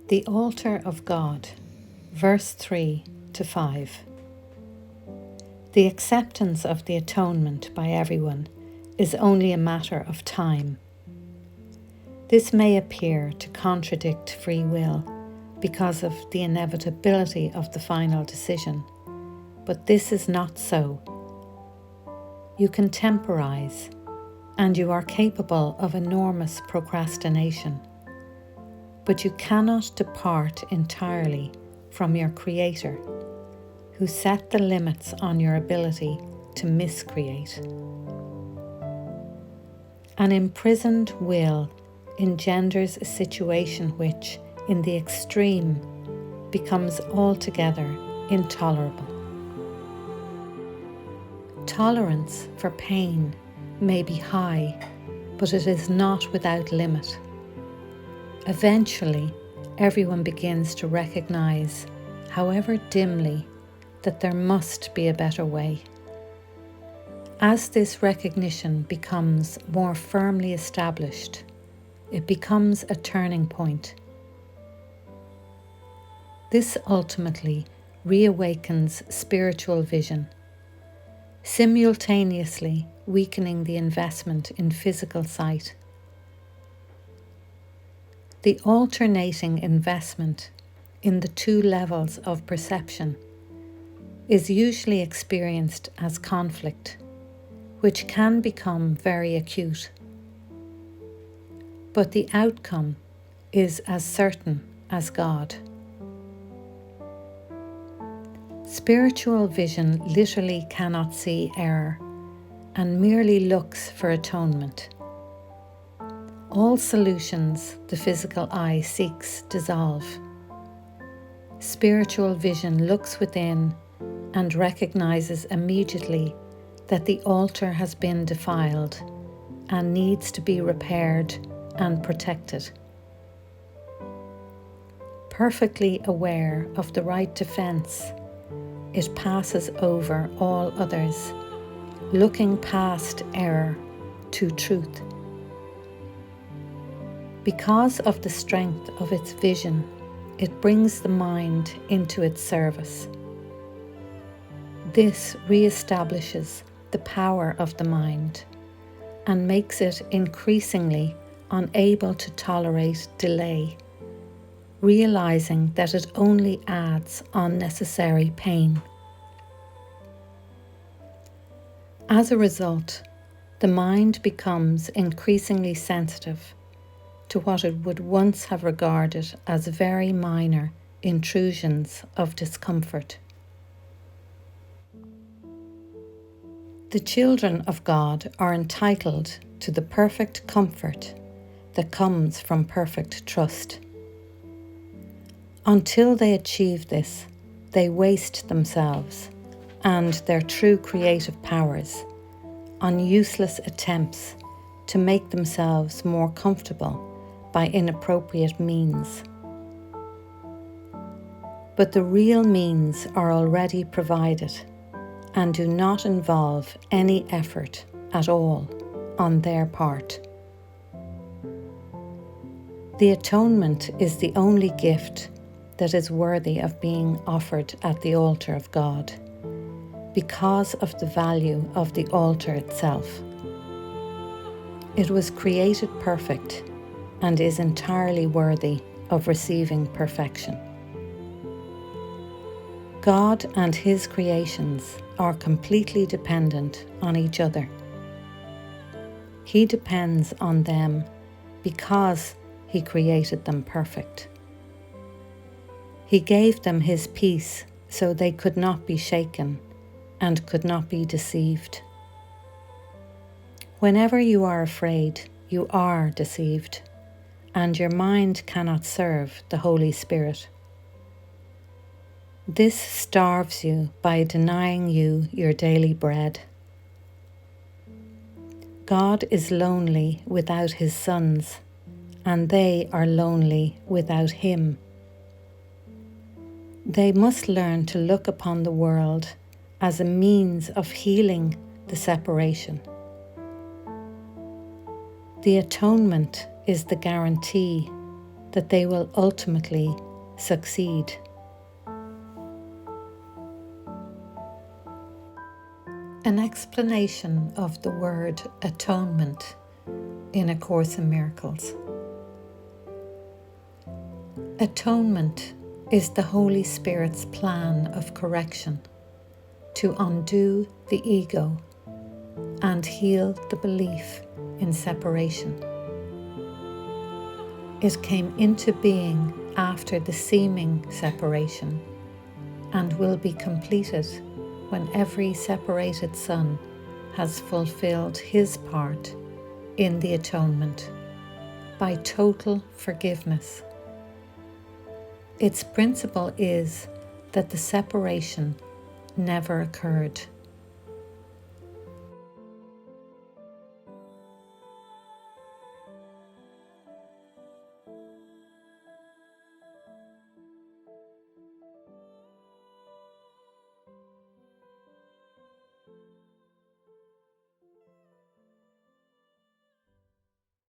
The altar of God, verse 3 to 5. The acceptance of the atonement by everyone is only a matter of time. This may appear to contradict free will because of the inevitability of the final decision, but this is not so. You can temporize, and you are capable of enormous procrastination, but you cannot depart entirely from your Creator, who set the limits on your ability to miscreate. An imprisoned will engenders a situation which, in the extreme, becomes altogether intolerable. Tolerance for pain may be high, but it is not without limit. Eventually, everyone begins to recognize, however dimly, that there must be a better way. As this recognition becomes more firmly established, it becomes a turning point. This ultimately reawakens spiritual vision, simultaneously weakening the investment in physical sight. The alternating investment in the two levels of perception is usually experienced as conflict, which can become very acute. But the outcome is as certain as God. Spiritual vision literally cannot see error and merely looks for atonement. All solutions the physical eye seeks dissolve. Spiritual vision looks within and recognizes immediately that the altar has been defiled and needs to be repaired and protected. Perfectly aware of the right defense, it passes over all others, looking past error to truth. Because of the strength of its vision, it brings the mind into its service. This re-establishes the power of the mind and makes it increasingly unable to tolerate delay, realizing that it only adds unnecessary pain. As a result, the mind becomes increasingly sensitive to what it would once have regarded as very minor intrusions of discomfort. The children of God are entitled to the perfect comfort that comes from perfect trust. Until they achieve this, they waste themselves and their true creative powers on useless attempts to make themselves more comfortable by inappropriate means. But the real means are already provided and do not involve any effort at all on their part. The atonement is the only gift that is worthy of being offered at the altar of God, because of the value of the altar itself. It was created perfect and is entirely worthy of receiving perfection. God and His creations are completely dependent on each other. He depends on them because He created them perfect. He gave them His peace so they could not be shaken and could not be deceived. Whenever you are afraid, you are deceived, and your mind cannot serve the Holy Spirit. This starves you by denying you your daily bread. God is lonely without His sons, and they are lonely without Him. They must learn to look upon the world as a means of healing the separation. The atonement is the guarantee that they will ultimately succeed. An explanation of the word atonement in A Course in Miracles. Atonement is the Holy Spirit's plan of correction to undo the ego and heal the belief in separation. It came into being after the seeming separation and will be completed when every separated son has fulfilled his part in the atonement by total forgiveness. Its principle is that the separation never occurred.